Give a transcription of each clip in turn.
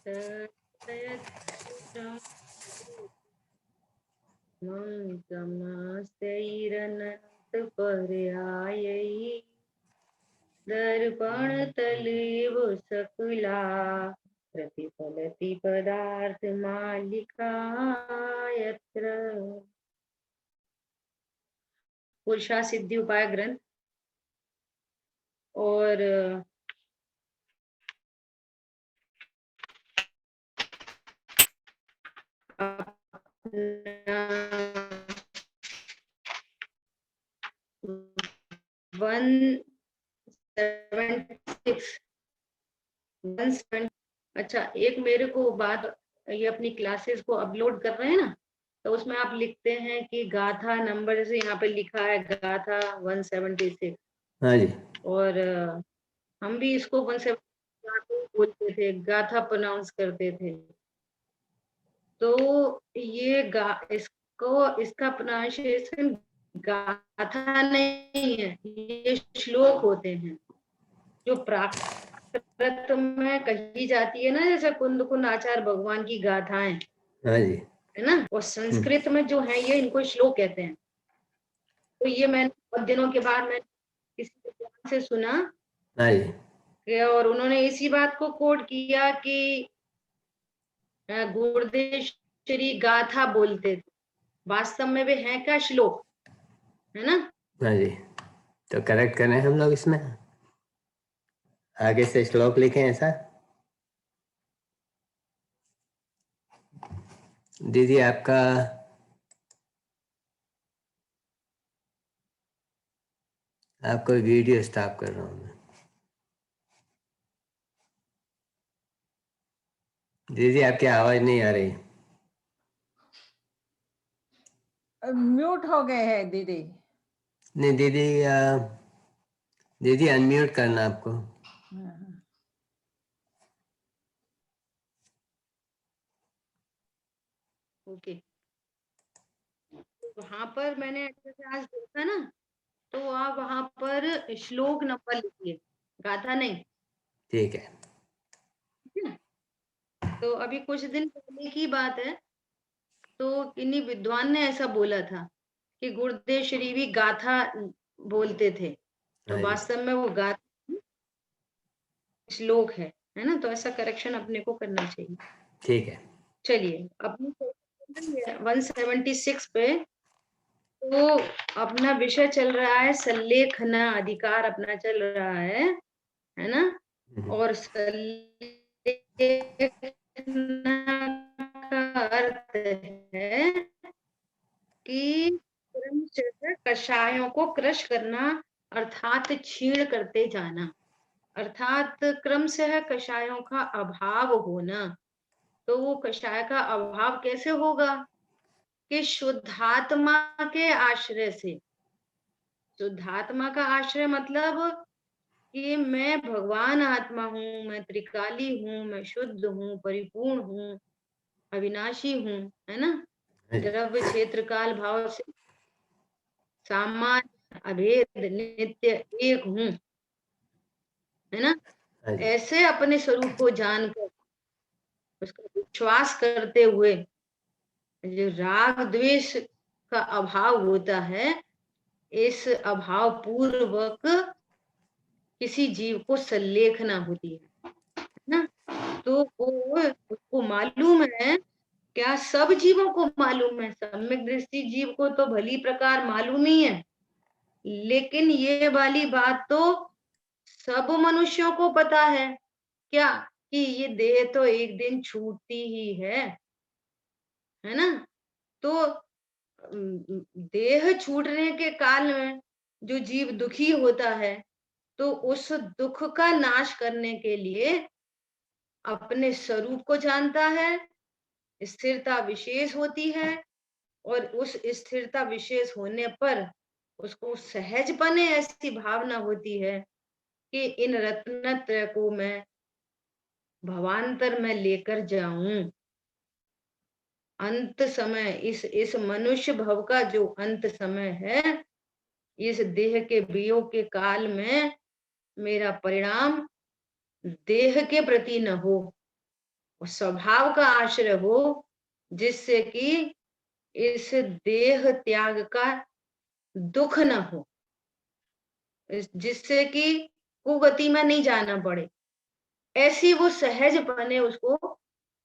मङ्गमस्तैरनन्तपर्यायै दर्पण तलेव सकला प्रतिफलति पदार्थ मालिका यत्र। पुरुषा सिद्धि उपाय ग्रंथ और अच्छा, एक मेरे को बात, ये अपनी क्लासेस को अपलोड कर रहे हैं ना, तो उसमें आप लिखते हैं कि गाथा नंबर, जैसे यहाँ पे लिखा है गाथा 176। हाँ जी। और हम भी इसको 176 बोलते थे, गाथा प्रोनाउंस करते थे। तो ये इसको, इसका प्रोनाउंसिएशन गाथा नहीं है, ये श्लोक होते हैं जो प्राकृत में कही जाती है ना, जैसे कुंद कुंद आचार्य भगवान की गाथाएं, हाँ जी, है ना, और संस्कृत में जो है ये इनको श्लोक कहते हैं। तो ये मैंने बहुत दिनों के बाद मैं किसी विद्वान से सुना, हाँ जी, और उन्होंने इसी बात को कोट किया कि गुरुदेश्वरी गाथा बोलते थे, वास्तव में वे हैं क्या श्लोक, है ना। हाँ जी। तो करेक्ट करें हम लोग इसमें, आगे से श्लोक लिखें ऐसा। दीदी आपका आपको वीडियो स्टॉप कर रहा हूँ मैं। दीदी आपकी आवाज नहीं आ रही, म्यूट हो गए हैं दीदी। नहीं दीदी, दीदी अनम्यूट करना आपको। ओके, वहां पर मैंने अच्छे से आज देखा ना, तो आप वहां पर श्लोक नंबर लिखिए, गाथा नहीं। ठीक है। तो अभी कुछ दिन पहले की बात है, तो किन्हीं विद्वान ने ऐसा बोला था कि गुरुदेव श्री भी गाथा बोलते थे, तो वास्तव में वो गाथा श्लोक है ना। तो ऐसा करेक्शन अपने को करना चाहिए। ठीक है, चलिए अपनी 176 पे, तो अपना विषय चल रहा है सल्लेखना अधिकार, अपना चल रहा है ना। और सल्लेखना का अर्थ है कि क्रमशः कषायों को क्रश करना, अर्थात क्षीण करते जाना, अर्थात क्रमशः कषायों का अभाव होना। तो वो कषाय का अभाव कैसे होगा कि शुद्धात्मा के आश्रय से। शुद्धात्मा का आश्रय मतलब कि मैं भगवान आत्मा हूँ, मैं त्रिकाली हूँ, मैं शुद्ध हूँ, परिपूर्ण हूँ, अविनाशी हूँ, है ना। द्रव्य क्षेत्र काल भाव से सामान्य अभेद नित्य एक हूँ, है ना। ऐसे अपने स्वरूप को जानकर उसका विश्वास करते हुए जो राग द्वेष का अभाव होता है, इस अभाव पूर्वक किसी जीव को सल्लेखना होती है ना। तो वो उसको मालूम है, क्या सब जीवों को मालूम है, सम्यक दृष्टि जीव को तो भली प्रकार मालूम ही है, लेकिन ये वाली बात तो सब मनुष्यों को पता है, क्या कि ये देह तो एक दिन छूटती ही है ना। तो देह छूटने के काल में जो जीव दुखी होता है, तो उस दुख का नाश करने के लिए अपने स्वरूप को जानता है, स्थिरता विशेष होती है, और उस स्थिरता विशेष होने पर उसको सहजपने ऐसी भावना होती है कि इन रत्नत्रय को मैं भवांतर में लेकर जाऊं। अंत समय, इस मनुष्य भव का जो अंत समय है, इस देह के वियोग के काल में मेरा परिणाम देह के प्रति न हो, उस स्वभाव का आश्रय हो जिससे कि इस देह त्याग का दुख न हो, जिससे कि कुगति में नहीं जाना पड़े, ऐसी वो सहज बने उसको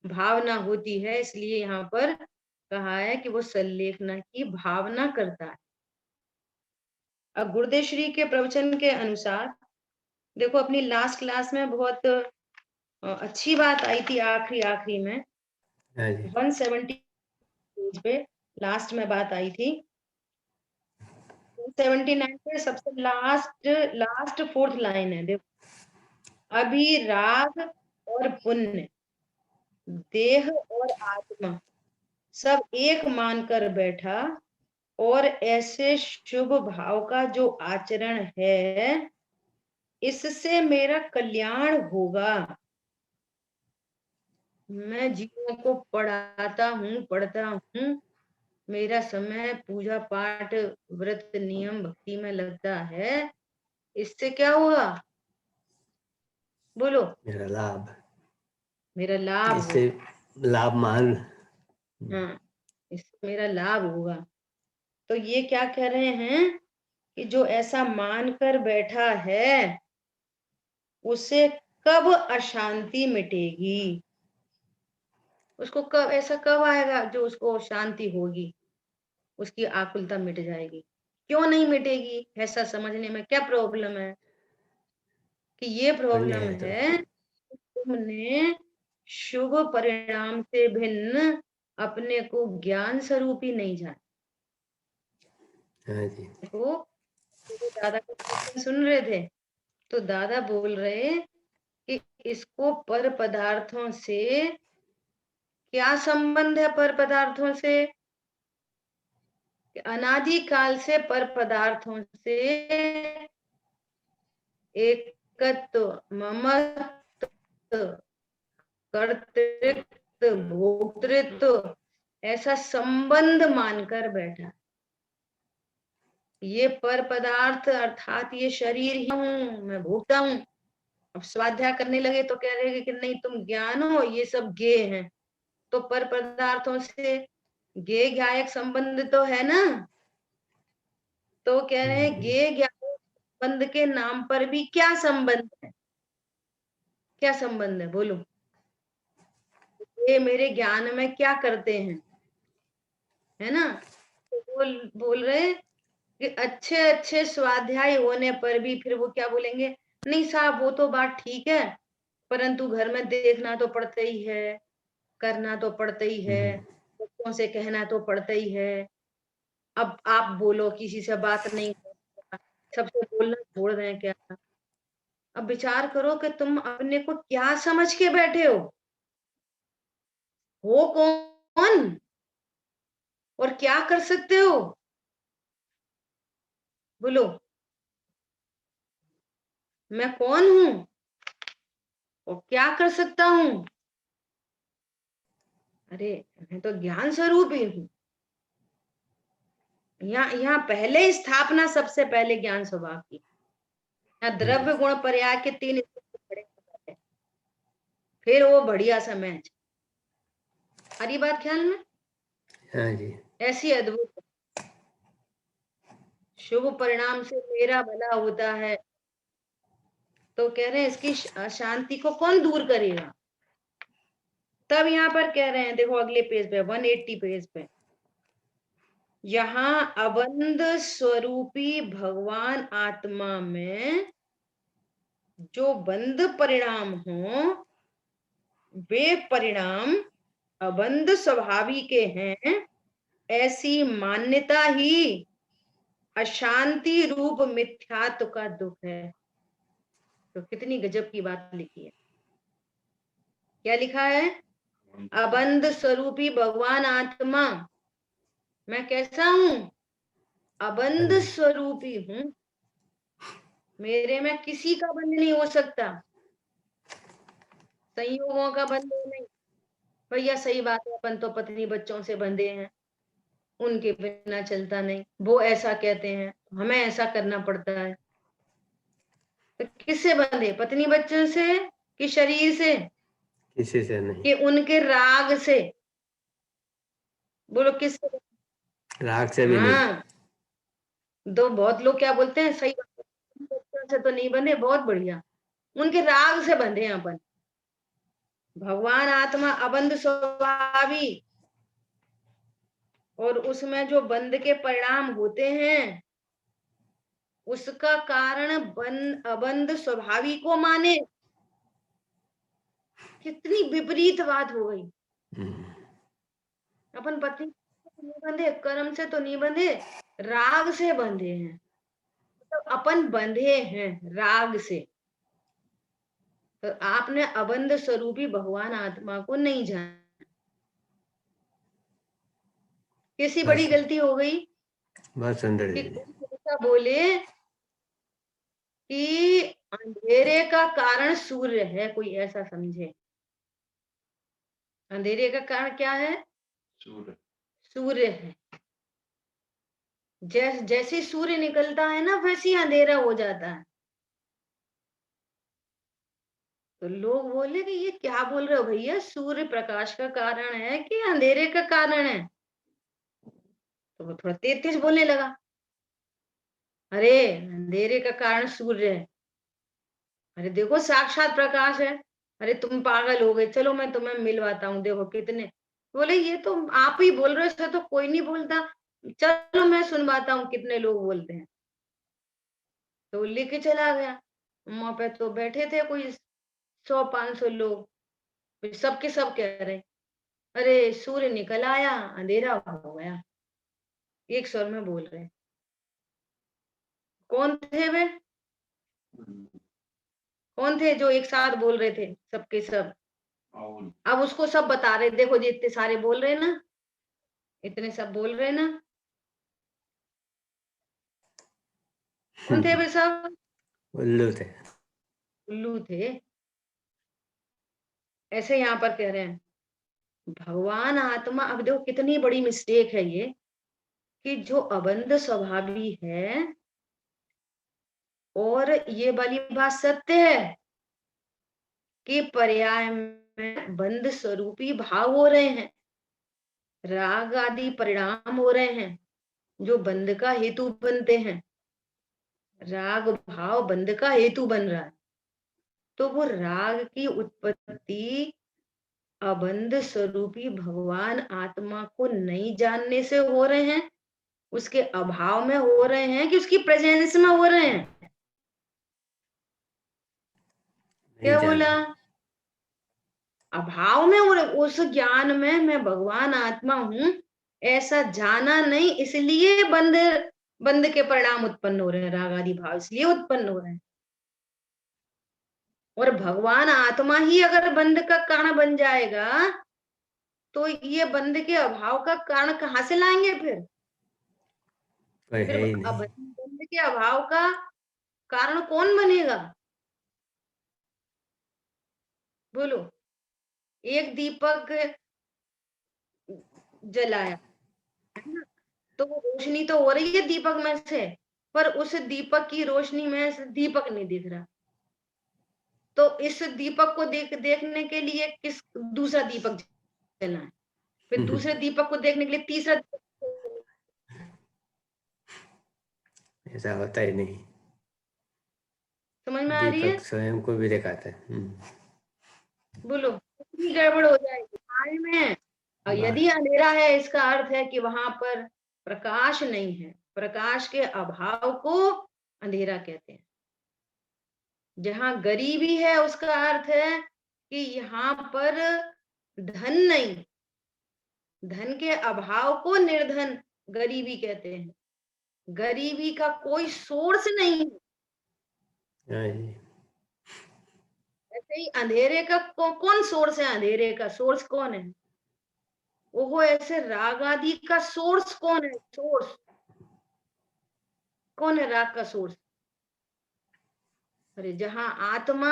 भावना होती है। इसलिए यहाँ पर कहा है कि वो सल्लेखना की भावना करता है। अब गुरुदेव श्री के प्रवचन के अनुसार देखो, अपनी लास्ट क्लास में बहुत अच्छी बात आई थी, आखिरी में हाँ जी 170 पेज पे लास्ट में बात आई थी। 79 पे सबसे लास्ट 4th लाइन है, देखो, अभी राग और पुण्य, देह और आत्मा सब एक मानकर बैठा, और ऐसे शुभ भाव का जो आचरण है, इससे मेरा कल्याण होगा। मैं जीवों को पढ़ता हूँ, मेरा समय पूजा पाठ व्रत नियम भक्ति में लगता है, इससे क्या होगा? बोलो। मेरा लाभ, मेरा लाभ इससे लाभ मान। हाँ, इससे मेरा लाभ होगा। तो ये क्या कह रहे हैं कि जो ऐसा मानकर बैठा है, उसे कब अशांति मिटेगी? उसको कब, ऐसा कब आएगा जो उसको शांति होगी, उसकी आकुलता मिट जाएगी? क्यों नहीं मिटेगी? ऐसा समझने में क्या प्रॉब्लम है? कि ये पुण्य प्रॉब्लम है तो। है कि तुमने शुभ परिणाम से भिन्न अपने को ज्ञान स्वरूप ही नहीं जाना। हाँ जी देखो, तो दादा का प्रवचन सुन रहे थे, तो दादा बोल रहे कि इसको पर पदार्थों से क्या संबंध है? पर पदार्थों से अनादि काल से पर पदार्थों से एकत्व, ममत्व, कर्तृत्व, भोक्तृत्व, ऐसा संबंध मानकर बैठा। ये पर पदार्थ अर्थात ये शरीर ही हूँ, मैं भोगता हूँ। अब स्वाध्याय करने लगे तो कह रहे कि नहीं, तुम ज्ञान हो, ये सब गेय हैं। तो पर पदार्थों से गेय ज्ञायक संबंध तो है ना। तो कह रहे हैं गेय ज्ञायक संबंध के नाम पर भी क्या संबंध है? क्या संबंध है? बोलो। ये मेरे ज्ञान में क्या करते हैं, है ना? तो बोल रहे कि अच्छे अच्छे स्वाध्याय होने पर भी फिर वो क्या बोलेंगे, नहीं साहब वो तो बात ठीक है, परंतु घर में देखना तो पड़ता ही है, करना तो पड़ता ही है, बच्चों से कहना तो पड़ता ही है। अब आप बोलो, किसी से बात नहीं करना, सबसे बोलना छोड़ दें क्या? अब विचार करो कि तुम अपने को क्या समझ के बैठे हो कौन, और क्या कर सकते हो? बोलो, मैं कौन हूं और क्या कर सकता हूं? अरे मैं तो ज्ञान स्वरूप ही हूँ। यहाँ पहले स्थापना सबसे पहले ज्ञान स्वभाव की। यहाँ द्रव्य गुण पर्याय के 3 खड़े हैं, फिर वो बढ़िया सा मैच। हरी बात ख्याल में? हाँ जी ऐसी अद्भुत, शुभ परिणाम से मेरा भला होता है। तो कह रहे हैं इसकी शांति को कौन दूर करेगा? तब यहाँ पर कह रहे हैं, देखो अगले पेज पे 180 पेज पे, यहाँ अबंध स्वरूपी भगवान आत्मा में जो बंध परिणाम हो, वे परिणाम अबंध स्वभावी के हैं, ऐसी मान्यता ही अशांति रूप मिथ्यात्व का दुख है। तो कितनी गजब की बात लिखी है। क्या लिखा है? अबंध स्वरूपी भगवान आत्मा, मैं कैसा हूं? अबंध स्वरूपी हूं, मेरे में किसी का बंध नहीं हो सकता, संयोगों का बंध नहीं। भैया सही बात है, अपन तो पत्नी बच्चों से बंधे हैं, उनके बिना चलता नहीं, वो ऐसा कहते हैं, हमें ऐसा करना पड़ता है। तो किससे बंधे? पत्नी बच्चों से कि शरीर से? किसी से नहीं। कि उनके राग से, बोलो किस, राग से भी नहीं। हाँ, दो बहुत लोग क्या बोलते हैं, सही बात है, बच्चों से तो नहीं बंधे, बहुत बढ़िया, उनके राग से बंधे हैं अपन। भगवान आत्मा अबंध स्वभावी, और उसमें जो बंध के परिणाम होते हैं उसका कारण अबंध स्वभावी को माने। कितनी विपरीत बात हो गई। अपन पति से तो नहीं बंधे, कर्म से तो नहीं बंधे, राग से बंधे हैं। तो अपन बंधे हैं राग से। तो आपने अबंध स्वरूपी भगवान आत्मा को नहीं जाना। कैसी बड़ी गलती हो गई बहुत सुंदर कि जी। कोई ऐसा बोले कि अंधेरे का कारण सूर्य है, कोई ऐसा समझे। अंधेरे का कारण क्या है? सूर्य है। जैसे सूर्य निकलता है ना, वैसे ही अंधेरा हो जाता है। तो लोग बोले कि ये क्या बोल रहे हो भैया, सूर्य प्रकाश का कारण है कि अंधेरे का कारण है? तो वो थोड़ा तेज बोलने लगा, अरे अंधेरे का कारण सूर्य है, अरे देखो साक्षात प्रकाश है, अरे तुम पागल हो गए, चलो मैं तुम्हें मिलवाता हूँ, देखो कितने। बोले ये तो आप ही बोल रहे हो, इससे तो कोई नहीं बोलता, चलो मैं सुनवाता हूँ कितने लोग बोलते हैं। तो लेके चला गया, वहां पे तो बैठे थे कोई 100-500 लोग, सबके सब कह रहे, अरे सूर्य निकल आया, अंधेरा हो गया, एक स्वर में बोल रहे। कौन थे वे? कौन थे जो एक साथ बोल रहे थे सबके सब? अब उसको सब बता रहे, देखो जी इतने सारे बोल रहे ना, इतने सब बोल रहे ना, कौन थे वे सब? उल्लू थे। उल्लू थे। ऐसे यहाँ पर कह रहे हैं भगवान आत्मा। अब देखो कितनी बड़ी मिस्टेक है ये, कि जो अबंध स्वभावी है, और ये वाली बात सत्य है कि पर्याय में बंध स्वरूपी भाव हो रहे हैं, राग आदि परिणाम हो रहे हैं जो बंध का हेतु बनते हैं। राग भाव बंध का हेतु बन रहा है, तो वो राग की उत्पत्ति अबंध स्वरूपी भगवान आत्मा को नहीं जानने से हो रहे हैं, उसके अभाव में हो रहे हैं कि उसकी प्रेजेंस में हो रहे हैं? क्या बोला? अभाव में, और उस ज्ञान में मैं भगवान आत्मा हूं ऐसा जाना नहीं, इसलिए बंध बंध के परिणाम उत्पन्न हो रहे हैं, राग आदि भाव इसलिए उत्पन्न हो रहे हैं। और भगवान आत्मा ही अगर बंध का कारण बन जाएगा तो ये बंध के अभाव का कारण कहाँ से लाएंगे फिर? कोई फिर है ही नहीं। बंध के अभाव का कारण कौन बनेगा? बोलो। एक दीपक जलाया, है ना, तो वो रोशनी तो हो रही है दीपक में से, पर उस दीपक की रोशनी में से दीपक नहीं दिख रहा। तो इस दीपक को देखने के लिए किस दूसरा दीपक जलना है, फिर दूसरे दीपक को देखने के लिए तीसरा दीपक। ऐसा होता ही नहीं। समझ में आ रही है? दीपक स्वयं को भी दिखाता है। बोलो कितनी गड़बड़ हो जाएगी माया में। और यदि अंधेरा है, इसका अर्थ है कि वहां पर प्रकाश नहीं है, प्रकाश के अभाव को अंधेरा कहते हैं। जहां गरीबी है उसका अर्थ है कि यहाँ पर धन नहीं, धन के अभाव को निर्धन गरीबी कहते हैं। गरीबी का कोई सोर्स नहीं है। ऐसे ही अंधेरे का कौन सोर्स है? अंधेरे का सोर्स कौन है? वो ऐसे राग आदि का सोर्स कौन है? सोर्स कौन है राग का सोर्स? अरे जहां आत्मा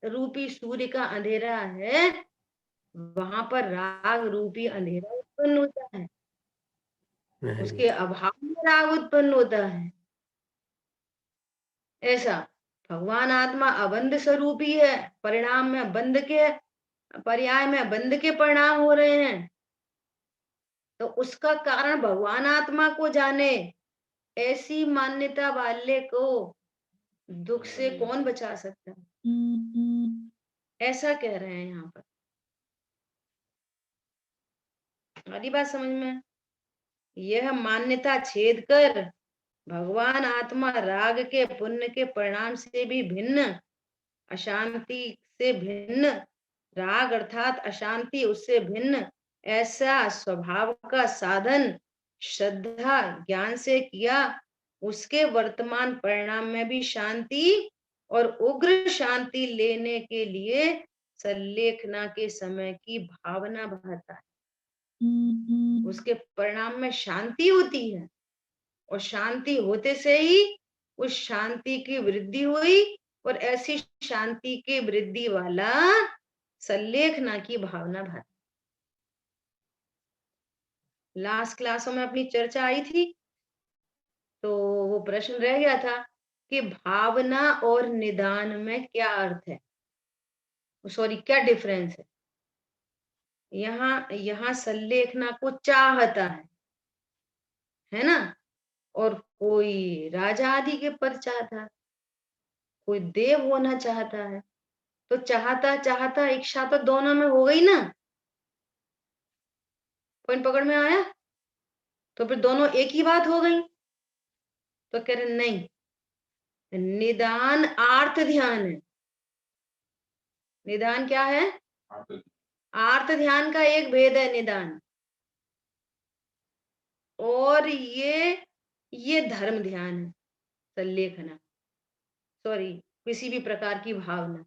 रूपी सूर्य का अंधेरा है, वहां पर राग रूपी अंधेरा उत्पन्न होता है, उसके अभाव में राग उत्पन्न होता है। ऐसा भगवान आत्मा अबंध स्वरूपी है, परिणाम में बंध के पर्याय में बंध के परिणाम हो रहे हैं, तो उसका कारण भगवान आत्मा को जाने। ऐसी मान्यता वाले को दुख से कौन बचा सकता है, ऐसा कह रहे हैं यहाँ पर। आधी बात समझ में? यह मान्यता छेद कर भगवान आत्मा राग के पुण्य के परिणाम से भी भिन्न, अशांति से भिन्न, राग अर्थात अशांति उससे भिन्न ऐसा स्वभाव का साधन श्रद्धा ज्ञान से किया, उसके वर्तमान परिणाम में भी शांति और उग्र शांति लेने के लिए सल्लेखना के समय की भावना भरता है। उसके परिणाम में शांति होती है, और शांति होते से ही उस शांति की वृद्धि हुई, और ऐसी शांति की वृद्धि वाला सल्लेखना की भावना भर। लास्ट क्लासों में अपनी चर्चा आई थी, तो वो प्रश्न रह गया था कि भावना और निदान में क्या अर्थ है, सॉरी क्या डिफरेंस है। यहाँ सल्लेखना को चाहता है ना, और कोई राजा आदि के पद चाहता है, कोई देव होना चाहता है, तो चाहता चाहता इच्छा तो दोनों में हो गई ना। पॉइंट पकड़ में आया? तो फिर दोनों एक ही बात हो गई। तो कह रहे नहीं, निदान आर्त ध्यान है। निदान क्या है? आर्त ध्यान का एक भेद है निदान, और ये धर्म ध्यान है, सल्लेखना, सॉरी किसी भी प्रकार की भावना।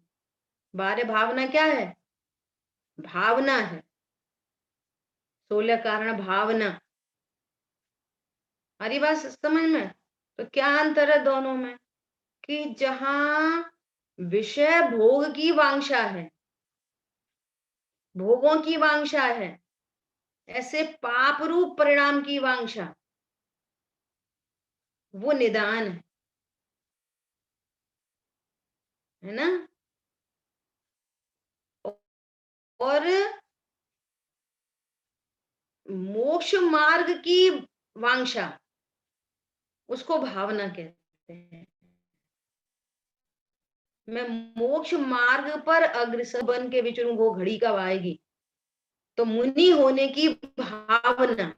बारे भावना क्या है? भावना है, 16 कारण भावना। हरी बात समझ में? तो क्या अंतर है दोनों में? कि जहां विषय भोग की वांछा है, भोगों की वांछा है, ऐसे पाप रूप परिणाम की वांछा, वो निदान है ना। और मोक्ष मार्ग की वांछा, उसको भावना कहते हैं। मैं मोक्ष मार्ग पर अग्रसर बन के विचरूं, वो घड़ी कब आएगी। तो मुनि होने की भावना,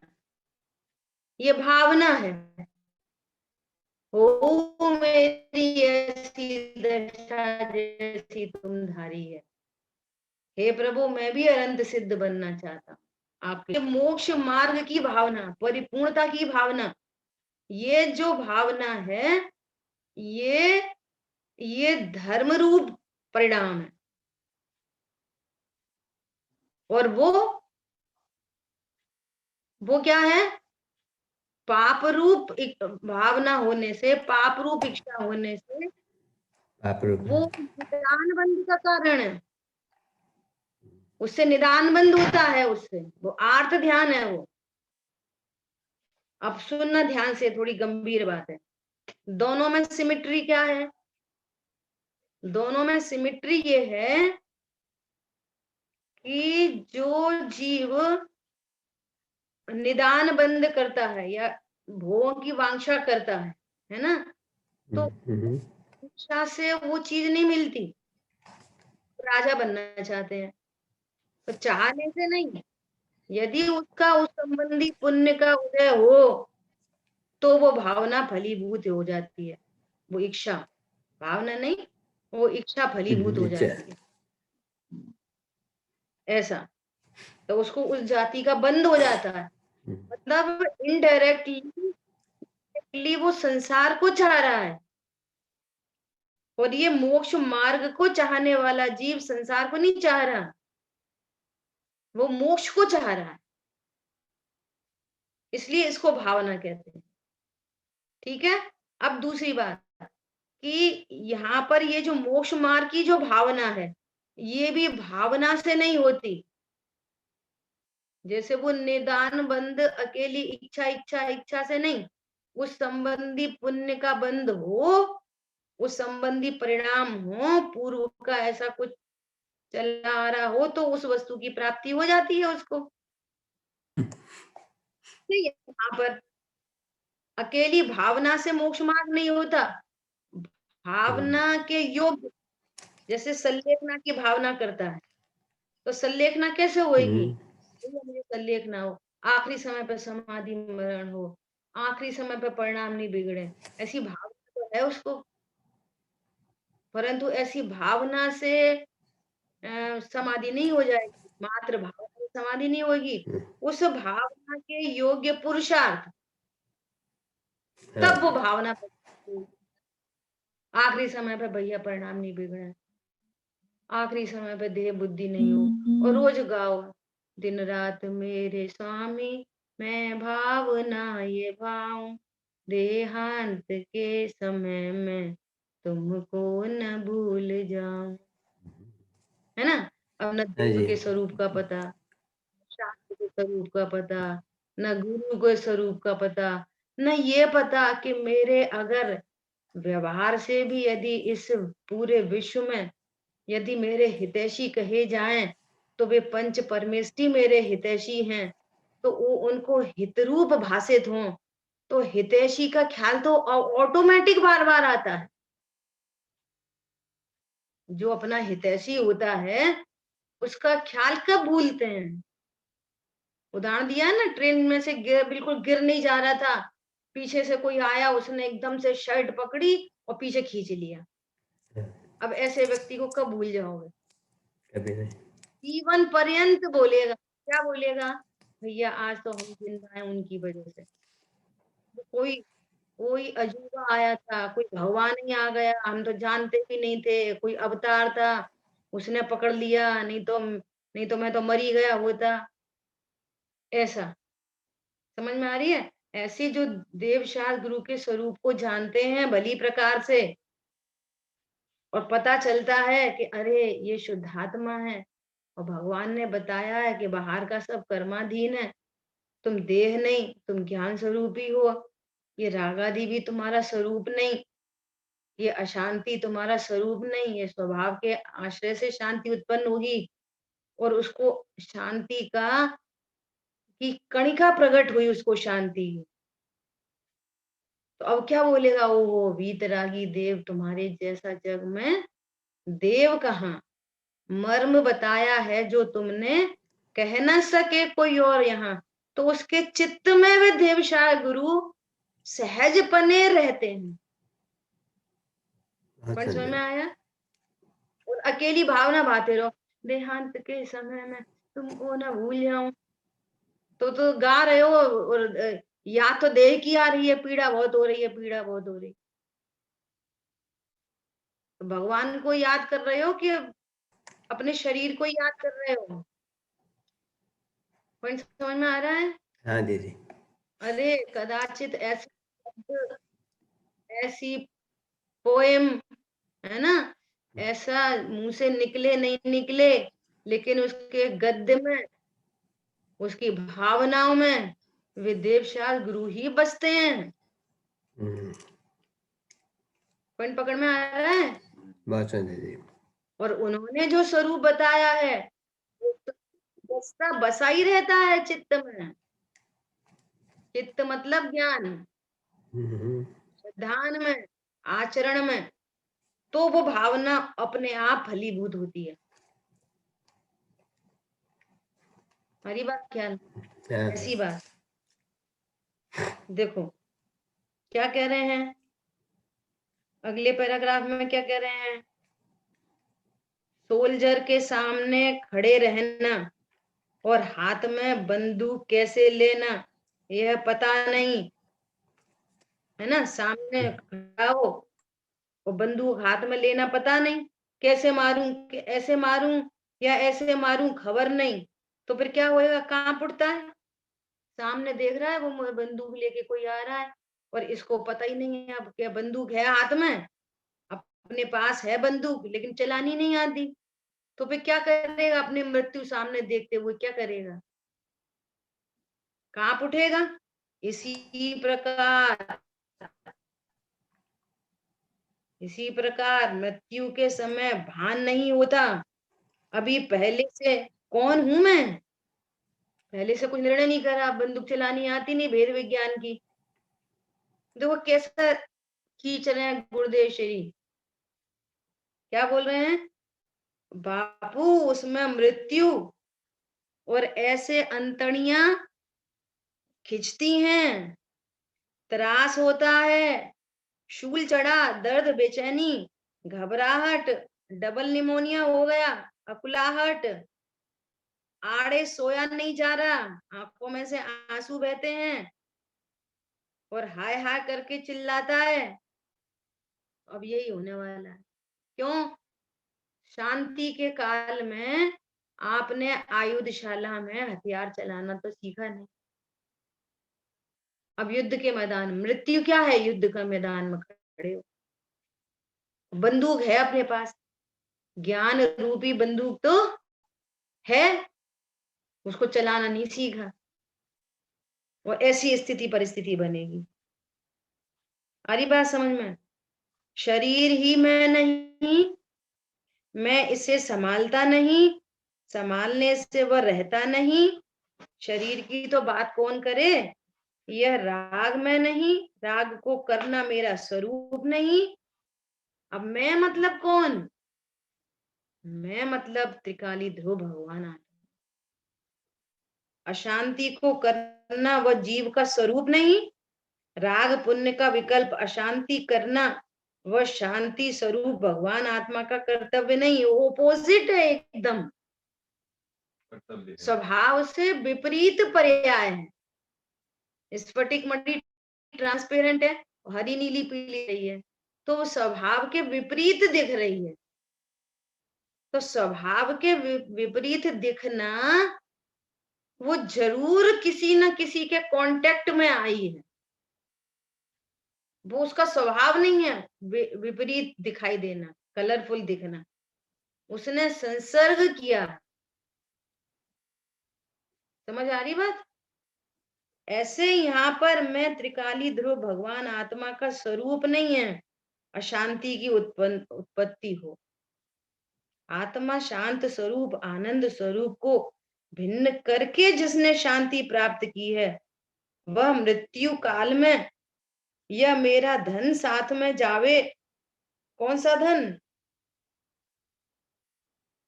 ये भावना है, हो मेरी ऐसी दशा जैसी तुम धारी है, हे प्रभु मैं भी अनंत सिद्ध बनना चाहता हूँ आपके। मोक्ष मार्ग की भावना, परिपूर्णता की भावना, ये जो भावना है, ये धर्म रूप परिणाम है। और वो क्या है? पाप रूप भावना होने से, पाप रूप इच्छा होने से, वो निदान बंद का कारण है। उससे निदान बंद होता है, उससे वो आर्त ध्यान है वो। अब सुनना ध्यान से, थोड़ी गंभीर बात है। दोनों में सिमिट्री क्या है? दोनों में सिमिट्री ये है कि जो जीव निदान बंद करता है या भोगों की वांछा करता है ना, तो इच्छा से वो चीज नहीं मिलती। राजा बनना चाहते हैं, तो चाहने से नहीं, यदि उसका उस संबंधी पुण्य का उदय हो, तो वो भावना फलीभूत हो जाती है। वो इच्छा, भावना नहीं, वो इच्छा फलीभूत हो जाती है। ऐसा, तो उसको उस जाति का बंध हो जाता है। मतलब इनडायरेक्टली वो संसार को चाह रहा है, और ये मोक्ष मार्ग को चाहने वाला जीव संसार को नहीं चाह रहा, वो मोक्ष को चाह रहा है। इसलिए इसको भावना कहते हैं। ठीक है। अब दूसरी बात कि यहाँ पर ये जो मोक्ष मार्ग की जो भावना है, ये भी भावना से नहीं होती। जैसे वो निदान बंद अकेली इच्छा से नहीं, उस संबंधी पुण्य का बंध हो, उस संबंधी परिणाम हो, पूर्व का ऐसा कुछ चला आ रहा हो तो उस वस्तु की प्राप्ति हो जाती है उसको। यहाँ पर अकेली भावना से मोक्ष मार्ग नहीं होता, भावना के योग्य, जैसे संलेखना की भावना करता है तो संलेखना कैसे होगी? मुझे संलेखना हो, आखिरी समय पर समाधि मरण हो, आखिरी समय पर परिणाम नहीं बिगड़े, ऐसी भावना तो है उसको। परंतु ऐसी भावना से समाधि नहीं हो जाएगी, मात्र भावना से समाधि नहीं होगी। उस भावना के योग्य पुरुषार्थ, तब वो भावना आखिरी समय पे भैया परिणाम नहीं बिगड़े, आखिरी समय पे देह बुद्धि नहीं हो, और रोज गाओ दिन रात मेरे स्वामी मैं भावना ये भाऊं, देहांत के समय में तुमको न भूल जाऊं, है ना। अब न देव के स्वरूप का पता, शास्त्र के स्वरूप का पता, न गुरु के स्वरूप का पता, न ये पता कि मेरे अगर व्यवहार से भी यदि इस पूरे विश्व में यदि मेरे हितैषी कहे जाएं तो वे पंच परमेष्टि मेरे हितैषी हैं, तो वो उनको हितरूप भाषित हों, तो हितैषी का ख्याल तो ऑटोमेटिक बार बार आता है। जो अपना हितैषी होता है उसका ख्याल कब भूलते हैं? उदाहरण दिया है ना, ट्रेन में से बिल्कुल गिर नहीं जा रहा था, पीछे से कोई आया, उसने एकदम से शर्ट पकड़ी और पीछे खींच लिया। अब ऐसे व्यक्ति को कब भूल जाओगे? कभी नहीं। जीवन पर्यंत बोलेगा, क्या बोलेगा? भैया आज तो हम जिंदा हैं उनकी वजह से। कोई कोई अजूबा आया था, कोई भगवान ही आ गया, हम तो जानते भी नहीं थे, कोई अवतार था, उसने पकड़ लिया, नहीं तो मैं तो मर ही गया होता। ऐसा समझ में आ रही है? ऐसे जो देवशास्त्र गुरु के स्वरूप को जानते हैं भली प्रकार से, और पता चलता है कि अरे ये शुद्धात्मा है, और भगवान ने बताया है कि बाहर का सब कर्माधीन है, तुम देह नहीं, तुम ज्ञान स्वरूप ही हो, ये रागादि भी तुम्हारा स्वरूप नहीं, ये अशांति तुम्हारा स्वरूप नहीं, ये स्वभाव के आश्रय से शांति उत्पन्न होगी, और उसको शांति का की कणिका प्रकट हुई उसको शांति। तो अब क्या बोलेगा? ओ वीतरागी देव, तुम्हारे जैसा जग में देव कहाँ, मर्म बताया है जो तुमने कह न सके कोई और यहाँ, तो उसके चित्त में वे देवशाह गुरु सहज पने रहते हैं। पण समझ में आया? और अकेली भावना भाते रहो, देहांत के समय में तुमको न भूल जाऊं, तो गा रहे हो, और या तो देह की आ रही है पीड़ा, बहुत हो रही है, पीड़ा बहुत हो रही, तो भगवान को याद कर रहे हो कि अपने शरीर को याद कर रहे हो? पॉइंट समझ में आ रहा है? हाँ दीदी। अरे कदाचित ऐसी पोएम, है ना, ऐसा मुंह से निकले नहीं निकले, लेकिन उसके गद्य में, उसकी भावनाओं में वे देवशास्त्र गुरु ही बसते हैं। पॉइंट पकड़ में आ रहा है? बात दीदी। और उन्होंने जो स्वरूप बताया है वो तो बसता बसा ही रहता है चित्त में। चित्त मतलब ज्ञान, ध्यान में, आचरण में, तो वो भावना अपने आप फलीभूत होती है। हमारी बात ख्याल, ऐसी बात। देखो क्या कह रहे हैं अगले पैराग्राफ में, क्या कह रहे हैं? सोल्जर के सामने खड़े रहना और हाथ में बंदूक कैसे लेना यह पता नहीं, है ना। सामने खड़ा हो और बंदूक हाथ में लेना पता नहीं, कैसे मारूं, ऐसे मारूं या ऐसे मारूं खबर नहीं, तो फिर क्या होएगा? कांप उठता है। सामने देख रहा है वो बंदूक लेके कोई आ रहा है, और इसको पता ही नहीं है अब क्या बंदूक है हाथ में, अपने पास है बंदूक लेकिन चलानी नहीं आती, तो फिर क्या करेगा? अपनी मृत्यु सामने देखते हुए क्या करेगा? कांप उठेगा। इसी प्रकार मृत्यु के समय भान नहीं होता, अभी पहले से कौन हूं मैं, पहले से कुछ निर्णय नहीं करा, बंदूक चलानी आती नहीं, भेद विज्ञान की। देखो कैसा खींच रहे हैं गुरुदेव श्री, क्या बोल रहे हैं, बापू उसमें मृत्यु और ऐसे अंतड़ियां खिंचती हैं, त्रास होता है, शूल चढ़ा, दर्द, बेचैनी, घबराहट, डबल निमोनिया हो गया, अकुलाहट, आड़े सोया नहीं जा रहा, आंखों में से आंसू बहते हैं और हाय हाय करके चिल्लाता है। अब यही होने वाला है। क्यों? शांति के काल में आपने आयुधशाला में हथियार चलाना तो सीखा नहीं। अब युद्ध के मैदान, मृत्यु क्या है, युद्ध का मैदान में खड़े हो, बंदूक है अपने पास, ज्ञान रूपी बंदूक तो है, उसको चलाना नहीं सीखा, और ऐसी स्थिति परिस्थिति बनेगी। आ रही बात समझ में? शरीर ही मैं नहीं, मैं इसे संभालता नहीं, संभालने से वह रहता नहीं। शरीर की तो बात कौन करे, यह राग में नहीं, राग को करना मेरा स्वरूप नहीं। अब मैं मतलब कौन, मैं मतलब त्रिकाली ध्रुव भगवान आत्मा। अशांति को करना वह जीव का स्वरूप नहीं, राग पुण्य का विकल्प अशांति करना वह शांति स्वरूप भगवान आत्मा का कर्तव्य नहीं, ओपोजिट है एकदम, स्वभाव से विपरीत पर्याय है। स्फटिक मणि ट्रांसपेरेंट है, हरी नीली पीली रही है, तो वो स्वभाव के विपरीत दिख रही है। तो स्वभाव के विपरीत दिखना वो जरूर किसी न किसी के कांटेक्ट में आई है, वो उसका स्वभाव नहीं है विपरीत दिखाई देना, कलरफुल दिखना, उसने संसर्ग किया। समझ आ रही बात? ऐसे यहाँ पर मैं त्रिकाली ध्रुव भगवान आत्मा का स्वरूप नहीं है अशांति की उत्पत्ति हो। आत्मा शांत स्वरूप, आनंद स्वरूप को भिन्न करके जिसने शांति प्राप्त की है, वह मृत्यु काल में यह मेरा धन साथ में जावे। कौन सा धन,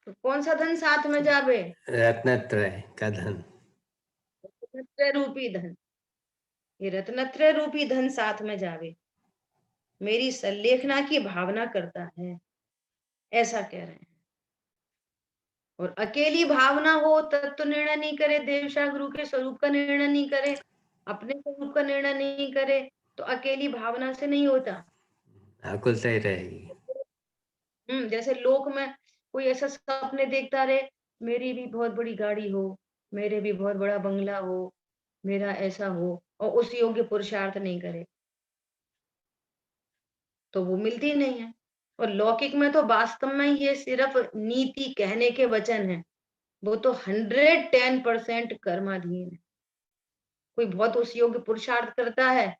कौन सा धन साथ में जावे, रत्नत्रय का धन, रत्नत्रय रूपी धन, ये रत्नत्रय रूपी धन साथ में जावे, मेरी संलेखना की भावना करता है, ऐसा कह रहे हैं। और अकेली भावना हो तब तो निर्णय नहीं करे, देवशा गुरु के स्वरूप का निर्णय नहीं करे, अपने स्वरूप का निर्णय नहीं करे, तो अकेली भावना से नहीं होता, आकुलता ही रहेगी। जैसे लोक में कोई ऐसा सपने देखता रहे, मेरी भी बहुत बड़ी गाड़ी हो, मेरे भी बहुत बड़ा बंगला हो, मेरा ऐसा हो, और उस योग्य पुरुषार्थ नहीं करे तो वो मिलती नहीं है। और लौकिक में तो वास्तव में ये सिर्फ नीति कहने के वचन है, वो तो 110% कर्माधीन है। कोई बहुत उस योग्य पुरुषार्थ करता है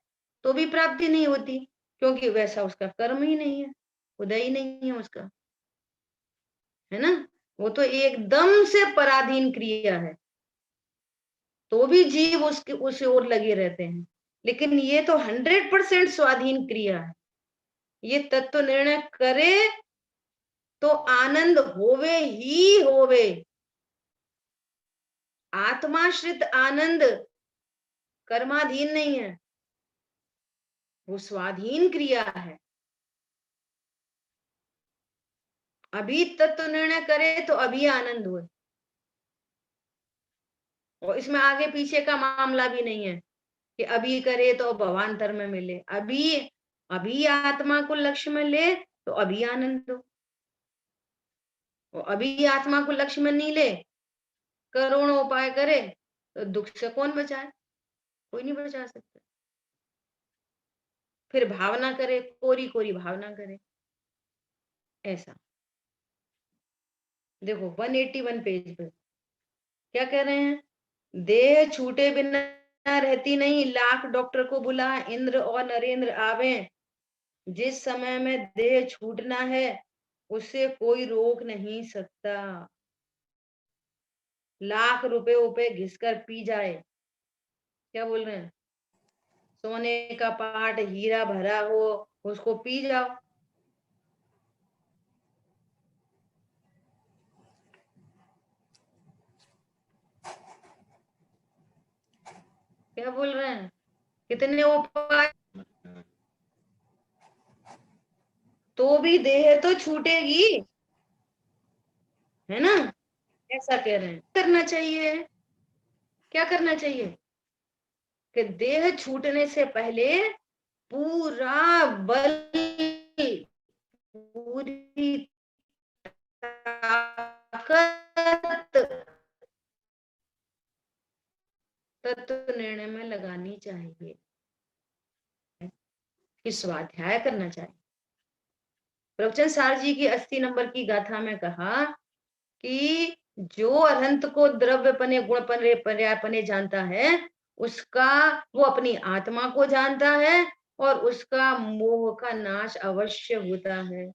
तो भी प्राप्ति नहीं होती, क्योंकि वैसा उसका कर्म ही नहीं है, उदय ही नहीं है उसका, है ना। वो तो एकदम से पराधीन क्रिया है, तो भी जीव उसके उस ओर लगे रहते हैं। लेकिन ये तो 100% स्वाधीन क्रिया है। ये तत्व निर्णय करे तो आनंद होवे ही होवे। आत्माश्रित आनंद कर्माधीन नहीं है, वो स्वाधीन क्रिया है। अभी तत्व निर्णय करे तो अभी आनंद हुए, और इसमें आगे पीछे का मामला भी नहीं है कि अभी करे तो भवांतर में मिले। अभी अभी आत्मा को लक्ष्य में ले तो अभी आनंद हो, और अभी आत्मा को लक्ष्य में नहीं ले, करोड़ों उपाय करे तो दुख से कौन बचाए, कोई नहीं बचा सकता। फिर भावना करे, कोरी कोरी भावना करे, ऐसा। देखो 181 पेज पे क्या कह रहे हैं, देह छूटे बिना रहती नहीं, लाख डॉक्टर को बुला इंद्र और नरेंद्र आवे, जिस समय में देह छूटना है उसे कोई रोक नहीं सकता। लाख रुपयों पे घिसकर पी जाए, क्या बोल रहे हैं, सोने का पाट हीरा भरा हो उसको पी जाओ। क्या बोल रहे हैं, कितने उपाय, तो भी देह तो छूटेगी, है ना, ऐसा कह रहे हैं। करना चाहिए, क्या करना चाहिए कि देह छूटने से पहले पूरा बल, पूरी ताकत तत्व निर्णय में लगानी चाहिए, कि स्वाध्याय करना चाहिए। प्रवचन सार जी की 80 नंबर की गाथा में कहा कि जो अनंत को द्रव्यपने गुणपने पर्यायपने जानता है, उसका वो अपनी आत्मा को जानता है और उसका मोह का नाश अवश्य होता है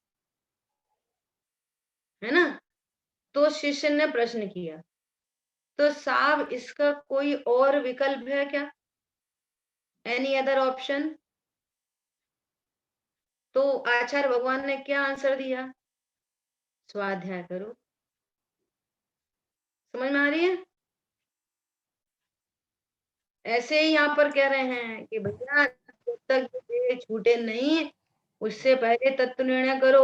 ना। तो शिष्य ने प्रश्न किया, तो साहब इसका कोई और विकल्प है क्या, एनी अदर ऑप्शन? तो आचार्य भगवान ने क्या आंसर दिया, स्वाध्याय करो। समझ में आ रही है? ऐसे ही यहाँ पर कह रहे हैं कि भैया जब तक ये छूटे नहीं, उससे पहले तत्व निर्णय करो,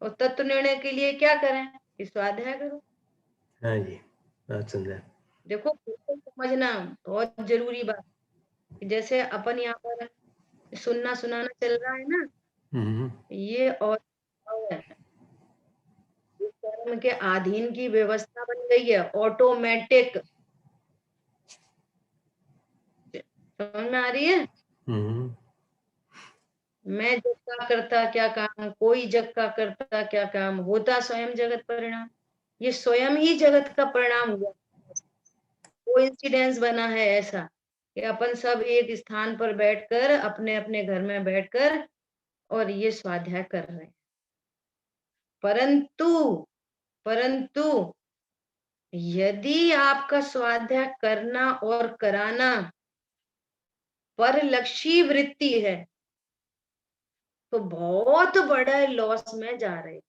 और तत्व निर्णय के लिए क्या करें, कि स्वाध्याय करो। हाँ जी, बहुत सुंदर। देखो बिल्कुल समझना बहुत जरूरी बात, जैसे अपन यहाँ पर सुनना सुनाना चल रहा है ना, ये और है, इस कर्म के अधीन की व्यवस्था बन गई है, ऑटोमेटिक। समझ में आ रही है? मैं जग का करता क्या काम, कोई जग का करता क्या काम, होता स्वयं जगत परिणाम। ये स्वयं ही जगत का परिणाम हुआ, कोइंसिडेंस बना है ऐसा कि अपन सब एक स्थान पर बैठकर अपने अपने घर में बैठकर और ये स्वाध्याय कर रहे हैं। परंतु परंतु यदि आपका स्वाध्याय करना और कराना परलक्षी वृत्ति है, तो बहुत बड़ा लॉस में जा रहे।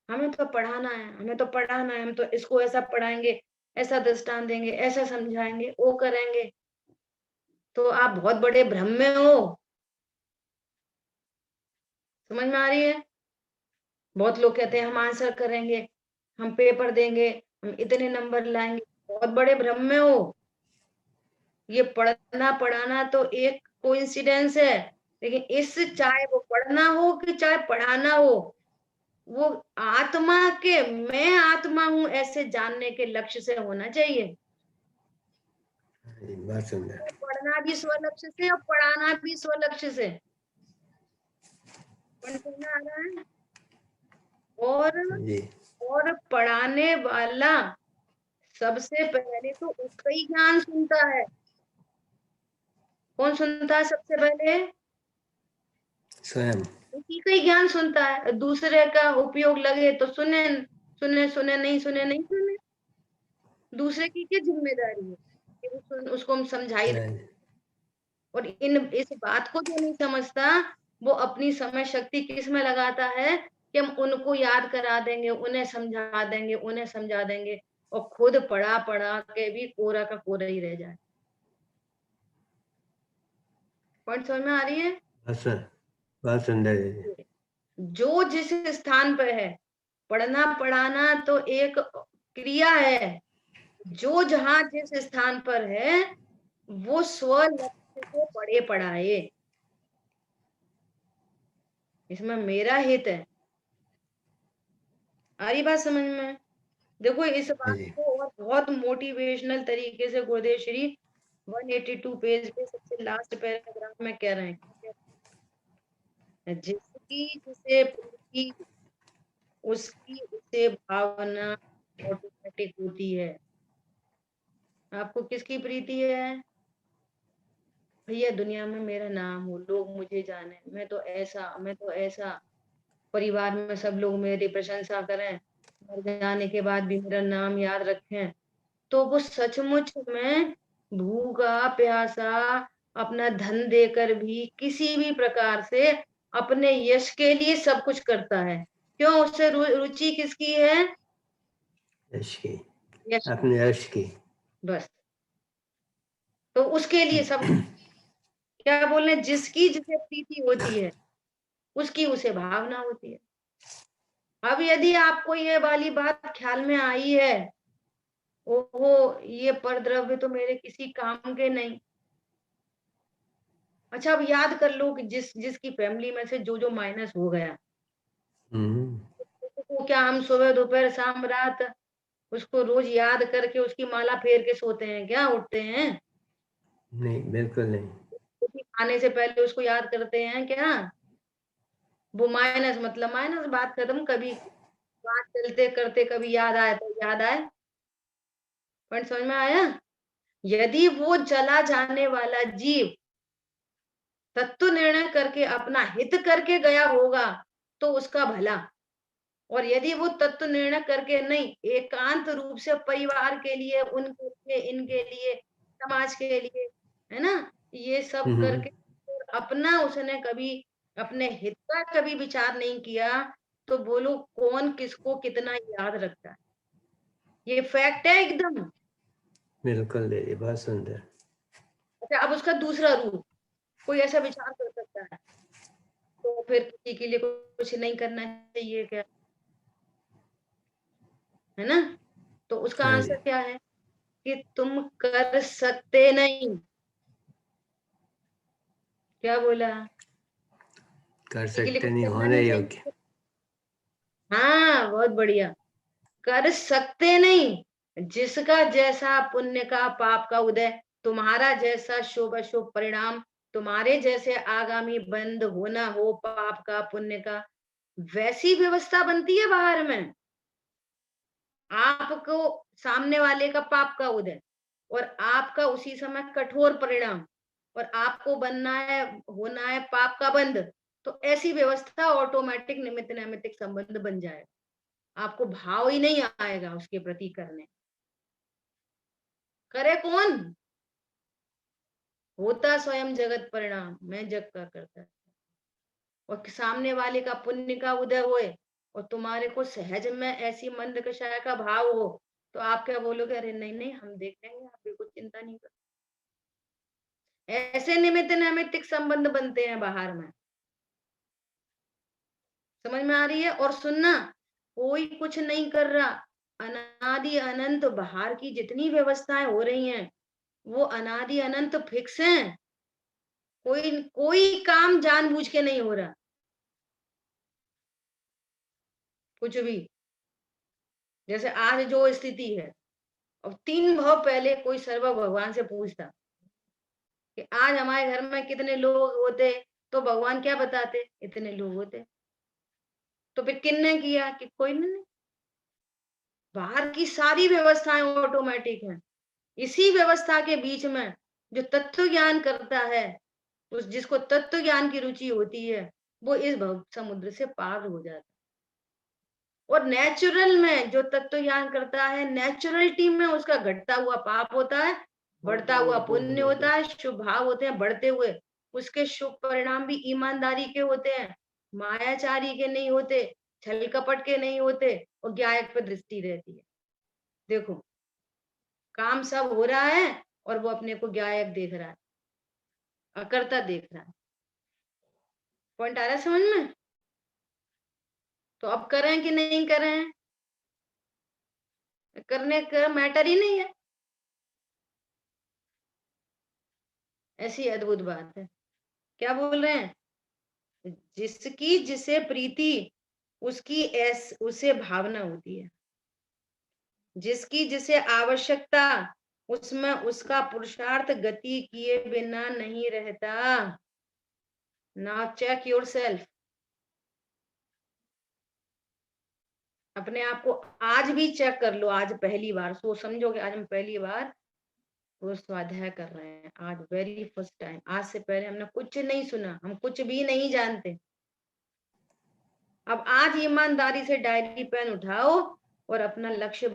हमें तो पढ़ाना है, हमें तो पढ़ाना है, हम तो इसको ऐसा पढ़ाएंगे, ऐसा दृष्टांत देंगे, ऐसा समझाएंगे, वो करेंगे, तो आप बहुत बड़े भ्रम में हो। समझ में आ रही है? बहुत लोग कहते हैं हम आंसर करेंगे, हम पेपर देंगे, हम इतने नंबर लाएंगे, बहुत बड़े भ्रम में हो। ये पढ़ना पढ़ाना तो एक कोइंसिडेंस है, लेकिन इस चाहे वो पढ़ना हो कि चाहे पढ़ाना हो, वो आत्मा के, मैं आत्मा हूं ऐसे जानने के लक्ष्य से होना चाहिए। बहुत सुंदर। पढ़ना भी स्वलक्ष्य से और पढ़ाना भी स्वलक्ष्य से। समझ आ रहा है? और पढ़ाने वाला सबसे पहले तो उसका ही ज्ञान सुनता है। कौन सुनता है सबसे पहले? स्वयं। उसी का ही ज्ञान सुनता है, दूसरे का उपयोग लगे तो सुने सुने सुने, नहीं सुने नहीं सुने। दूसरे की क्या जिम्मेदारी है कि उसको हम समझाई रहे। और इस बात को जो नहीं समझता, वो अपनी समय शक्ति किस में लगाता है कि हम उनको याद करा देंगे, उन्हें समझा देंगे, उन्हें समझा देंगे, और खुद पढ़ा पढ़ा के भी कोरा का कोरा ही रह जाए। पॉइंट समझ में आ रही है? बहुत सुंदर है। जो जिस स्थान पर है, पढ़ना पढ़ाना तो एक क्रिया है, जो जहां जिस स्थान पर है वो स्व लक्ष्य से पढ़े पढ़ाए, इसमें मेरा हित है। आ रही बात समझ में? देखो इस बात को और बहुत मोटिवेशनल तरीके से गुरुदेव श्री 182 पेज पे सबसे लास्ट पैराग्राफ में कह रहे हैं, जिसकी जिसे प्रीति उसकी उसे भावना ऑटोमेटिक होती है। आपको किसकी प्रीति है? भैया दुनिया में मेरा नाम हो, लोग मुझे जाने, मैं तो ऐसा, मैं तो ऐसा, परिवार में सब लोग मेरी प्रशंसा करें, मर जाने के बाद भी मेरा नाम याद रखें, तो वो सचमुच में भूखा प्यासा अपना धन देकर भी किसी भी प्रकार से अपने यश के लिए सब कुछ करता है। क्यों? उससे रुचि किसकी है? यश की, यश की। अपने यश की। बस, तो उसके लिए सब क्या बोल रहे हैं, जिसकी जिसे प्रीति होती है उसकी उसे भावना होती है। अब यदि आपको ये वाली बात ख्याल में आई है, ओहो ये परद्रव्य तो मेरे किसी काम के नहीं। अच्छा, अब याद कर लो कि जिसकी फैमिली में से जो माइनस हो गया, तो क्या हम सुबह दोपहर शाम रात उसको रोज याद करके उसकी माला फेर के सोते हैं क्या? उठते हैं? नहीं, बिल्कुल नहीं। खाने से पहले उसको याद करते हैं क्या? वो माइनस मतलब माइनस, बात खत्म। कभी बात चलते करते कभी याद आए तो याद आए। पॉइंट समझ में आया? यदि वो चला जाने वाला जीव तत्व निर्णय करके अपना हित करके गया होगा तो उसका भला, और यदि वो तत्व निर्णय करके नहीं, एकांत रूप से परिवार के लिए, उनके लिए, इनके लिए, समाज के लिए, है ना, ये सब करके अपना उसने कभी अपने हित का कभी विचार नहीं किया, तो बोलो कौन किसको कितना याद रखता है? ये फैक्ट है एकदम। बिल्कुल दीदी, बहुत सुंदर। अच्छा, अब उसका दूसरा रूप, कोई ऐसा विचार कर सकता है तो फिर किसी के लिए कुछ नहीं करना चाहिए क्या? है ना? तो उसका हाँ जी, आंसर क्या है कि तुम कर सकते नहीं। क्या बोला? कर किसी के लिए सकते कुछ नहीं, करना होने नहीं योग्य। चाहिए। हाँ, बहुत बढ़िया। कर सकते नहीं, जिसका जैसा पुण्य का पाप का उदय, तुम्हारा जैसा शुभ अशुभ परिणाम, तुम्हारे जैसे आगामी बंद होना हो पाप का पुण्य का, वैसी व्यवस्था बनती है बाहर में। आपको सामने वाले का पाप का उदय और आपका उसी समय कठोर परिणाम, और आपको बनना है, होना है पाप का बंध, तो ऐसी व्यवस्था ऑटोमेटिक निमित्त नैमित्तिक संबंध बन जाएगा। आपको भाव ही नहीं आएगा उसके प्रति करने। करे कौन? होता स्वयं जगत परिणाम, मैं जग का करता है। और सामने वाले का पुण्य का उदय होए और तुम्हारे को सहज में ऐसी मंद कषाय का भाव हो, तो आप क्या बोलोगे? अरे नहीं नहीं, हम देख लेंगे, आप बिल्कुल चिंता नहीं करो। ऐसे निमित्त नैमित्तिक संबंध बनते हैं बाहर में। समझ में आ रही है? और सुनना, कोई कुछ नहीं कर रहा, अनादि अनंत बाहर की जितनी व्यवस्थाएं हो रही हैं वो अनादि अनंत फिक्स हैं। कोई कोई काम जानबूझ के नहीं हो रहा, कुछ भी। जैसे आज जो स्थिति है, अब 3 भाव पहले कोई सर्व भगवान से पूछता कि आज हमारे घर में कितने लोग होते, तो भगवान क्या बताते? इतने लोग होते। तो फिर किसने किया? कि कोई नहीं। बाहर की सारी व्यवस्थाएं ऑटोमेटिक हैं। इसी व्यवस्था के बीच में जो तत्व ज्ञान करता है, उस जिसको तत्व ज्ञान की रुचि होती है, वो इस भव समुद्र से पार हो जाता है। और नेचुरल में जो तत्व ज्ञान करता है, नेचुरलिटी में उसका घटता हुआ पाप होता है, बढ़ता हुआ पुण्य होता है, शुभ भाव होते हैं बढ़ते हुए। उसके शुभ परिणाम भी ईमानदारी के होते हैं, मायाचारी के नहीं होते, छल कपट के नहीं होते, और ज्ञायक पर दृष्टि रहती है। देखो, काम सब हो रहा है और वो अपने को ज्ञायक देख रहा है, अकर्ता देख रहा है। पॉइंट आ रहा है समझ में? तो अब करें कि नहीं करें, करने का मैटर ही नहीं है। ऐसी अद्भुत बात है। क्या बोल रहे हैं? जिसकी जिसे प्रीति उसकी उसे भावना होती है, जिसकी जिसे आवश्यकता उसमें उसका पुरुषार्थ गति किए बिना नहीं रहता। Now check yourself. अपने आप को आज भी चेक कर लो। आज पहली बार सोच समझोगे, आज हम पहली बार वो स्वाध्याय कर रहे हैं, आज वेरी फर्स्ट टाइम। आज से पहले हमने कुछ नहीं सुना, हम कुछ भी नहीं जानते। अब आज ईमानदारी से डायरी पेन उठाओ और अपना लक्ष्य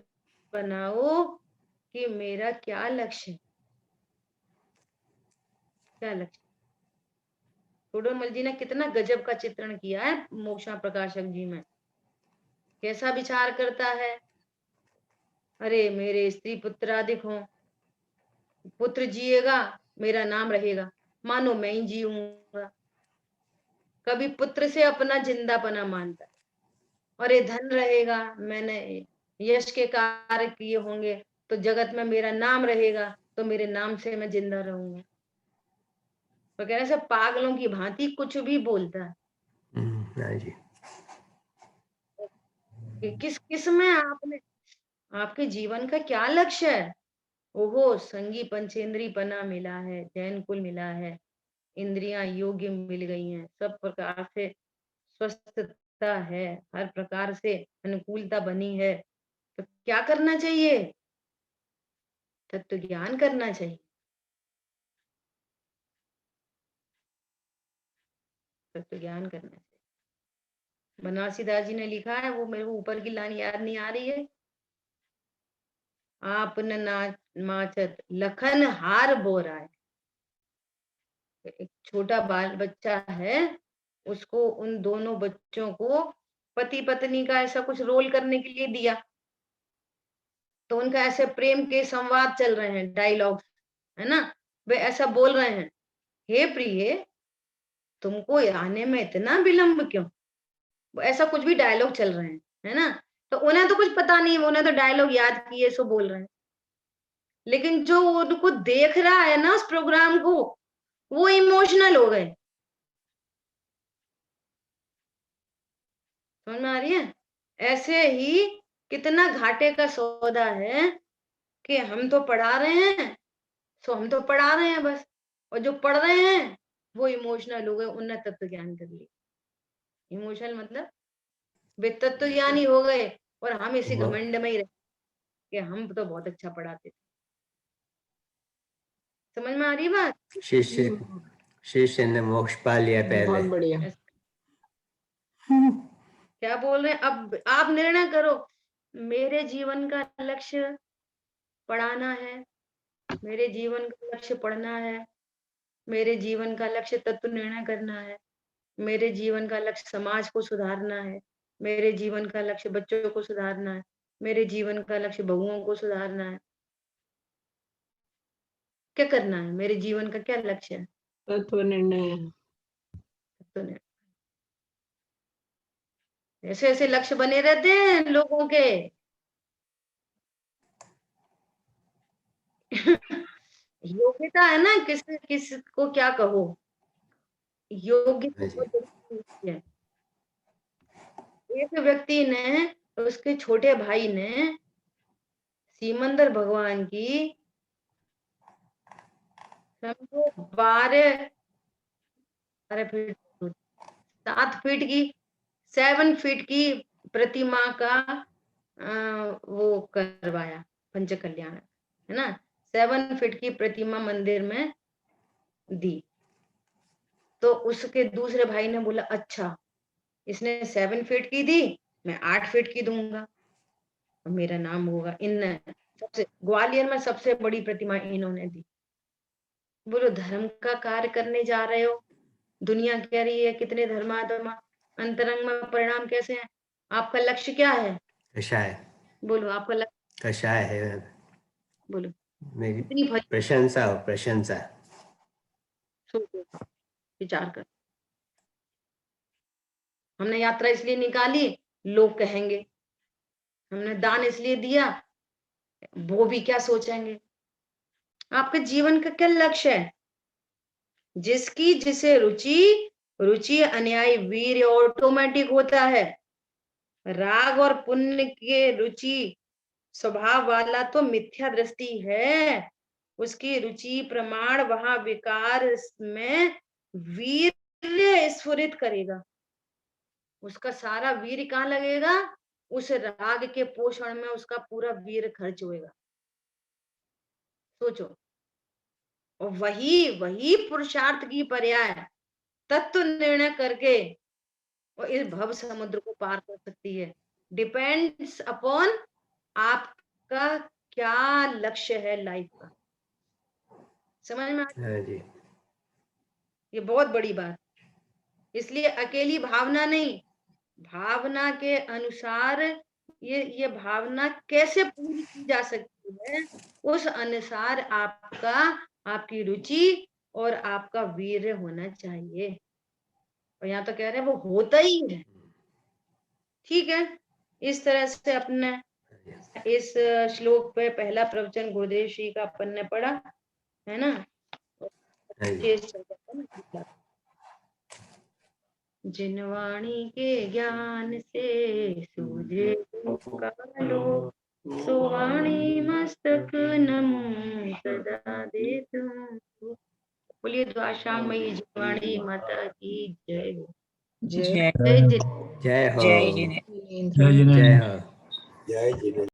बनाओ कि मेरा क्या लक्ष्य है, क्या लक्ष्य। टोडरमल जी ने कितना गजब का चित्रण किया है मोक्षा प्रकाशक जी में। कैसा विचार करता है, अरे मेरे स्त्री पुत्रादिक हो, पुत्र जिएगा मेरा नाम रहेगा, मानो मैं ही जीऊंगा। कभी पुत्र से अपना जिंदापना मानता है, और ये धन रहेगा, मैंने यश के कार्य किए होंगे तो जगत में मेरा नाम रहेगा, तो मेरे नाम से मैं जिंदा रहूंगा। तो कह रहे सब पागलों की भांति कुछ भी बोलता है हाँ जी। कि किस किस में आपने, आपके जीवन का क्या लक्ष्य है। ओहो, संगी पंचेंद्री पना मिला है, जैन कुल मिला है, इंद्रियां योग्य मिल गई हैं, सब प्रकार से स्वस्थता है, हर प्रकार से अनुकूलता बनी है, तो क्या करना चाहिए, तत्व ज्ञान करना चाहिए। तत्व ज्ञान करना चाहिए। बनारसी दास जी ने लिखा है, वो मेरे को ऊपर की लाइन याद नहीं आ रही है, आप न माचत लखन हार बोराए। एक छोटा बाल बच्चा है, उसको उन दोनों बच्चों को पति पत्नी का ऐसा कुछ रोल करने के लिए दिया, तो उनका ऐसे प्रेम के संवाद चल रहे हैं, डायलॉग है ना, वे ऐसा बोल रहे हैं, हे प्रिय तुमको आने में इतना विलंब क्यों, ऐसा कुछ भी डायलॉग चल रहे हैं, है ना। तो उन्हें तो कुछ पता नहीं, उन्हें तो डायलॉग याद किए सो बोल रहे हैं, लेकिन जो उनको देख रहा है ना उस प्रोग्राम को, वो इमोशनल हो गए। समझ में आ रही है। ऐसे ही कितना घाटे का सौदा है कि हम तो पढ़ा रहे हैं, सो हम तो पढ़ा रहे हैं बस, और जो पढ़ रहे हैं वो इमोशनल हो गए, उन्हें तत्व ज्ञान कर लिया। इमोशनल मतलब वे तत्व ज्ञानी हो गए, और हम इसी वो घमंड में ही रहे कि हम तो बहुत अच्छा पढ़ाते थे। समझ में आ रही बात। शिष्य शिष्य ने मोक्ष पा लिया पहले। बहुत बढ़िया। क्या बोल रहे हैं, अब आप निर्णय करो, मेरे जीवन का लक्ष्य पढ़ाना है, मेरे जीवन का लक्ष्य पढ़ना है, मेरे जीवन का लक्ष्य तत्व निर्णय करना है, मेरे जीवन का लक्ष्य समाज को सुधारना है, मेरे जीवन का लक्ष्य बच्चों को सुधारना है, मेरे जीवन का लक्ष्य बहुओं को सुधारना है। क्या करना है, मेरे जीवन का क्या लक्ष्य है, तत्व निर्णय। तत्व निर्णय। ऐसे ऐसे लक्ष्य बने रहते हैं लोगों के योग्यता है ना, किस किस को क्या कहो, योग्यता बहुत जरूरी होती है। एक व्यक्ति ने, उसके छोटे भाई ने सीमंदर भगवान की समझो 12 फीट 7 फीट की 7 फीट की प्रतिमा का वो करवाया, पंच कल्याण है ना, 7 फीट की प्रतिमा मंदिर में दी। तो उसके दूसरे भाई ने बोला, अच्छा इसने 7 फीट की दी, मैं 8 फीट की दूंगा, मेरा नाम होगा। इन सबसे ग्वालियर में सबसे बड़ी प्रतिमा इन्होंने दी। बोलो धर्म का कार्य करने जा रहे हो, दुनिया कह रही है कितने धर्माधर्मा, अंतरंग में परिणाम कैसे हैं, आपका लक्ष्य क्या है, कषाय बोलो आपका लक्ष्य, कषाय है बोलो मेरी इतनी भली प्रशंसा हो, प्रशंसा। सोचो, विचार कर, हमने यात्रा इसलिए निकाली, लोग कहेंगे, हमने दान इसलिए दिया, वो भी क्या सोचेंगे। आपके जीवन का क्या लक्ष्य है, जिसकी जिसे रुचि, रुचि अन्यायी वीर ऑटोमेटिक होता है, राग और पुण्य के रुचि स्वभाव वाला तो मिथ्या दृष्टि है, उसकी रुचि प्रमाण वहां विकार में वीर्य स्फुरित करेगा, उसका सारा वीर कहाँ लगेगा, उस राग के पोषण में उसका पूरा वीर खर्च होएगा। सोचो, और वही वही पुरुषार्थ की पर्याय तत्व निर्णय करके और इस भव समुद्र को पार कर सकती है। डिपेंड्स अपॉन आपका क्या लक्ष्य है लाइफ का। समझ में आ रहा है? हाँ जी। ये बहुत बड़ी बात। इसलिए अकेली भावना नहीं, भावना के अनुसार ये भावना कैसे पूरी की जा सकती है, उस अनुसार आपका, आपकी रुचि और आपका वीर्य होना चाहिए। और यहाँ तो कह रहे हैं वो होता ही है। ठीक है, इस तरह से अपने इस श्लोक पे पहला प्रवचन गुरुदेव श्री का अपन ने पढ़ा है ना। हाँ जी। जिनवाणी के ज्ञान से सूझे कालो, सुवाणी मस्तक नमो सदा दे तुम। बोलिए द्वाशामयी जिनवाणी माता की जय हो। जय जय जय हो। जय जिनेंद्र। जय हो। जय जिनेंद्र।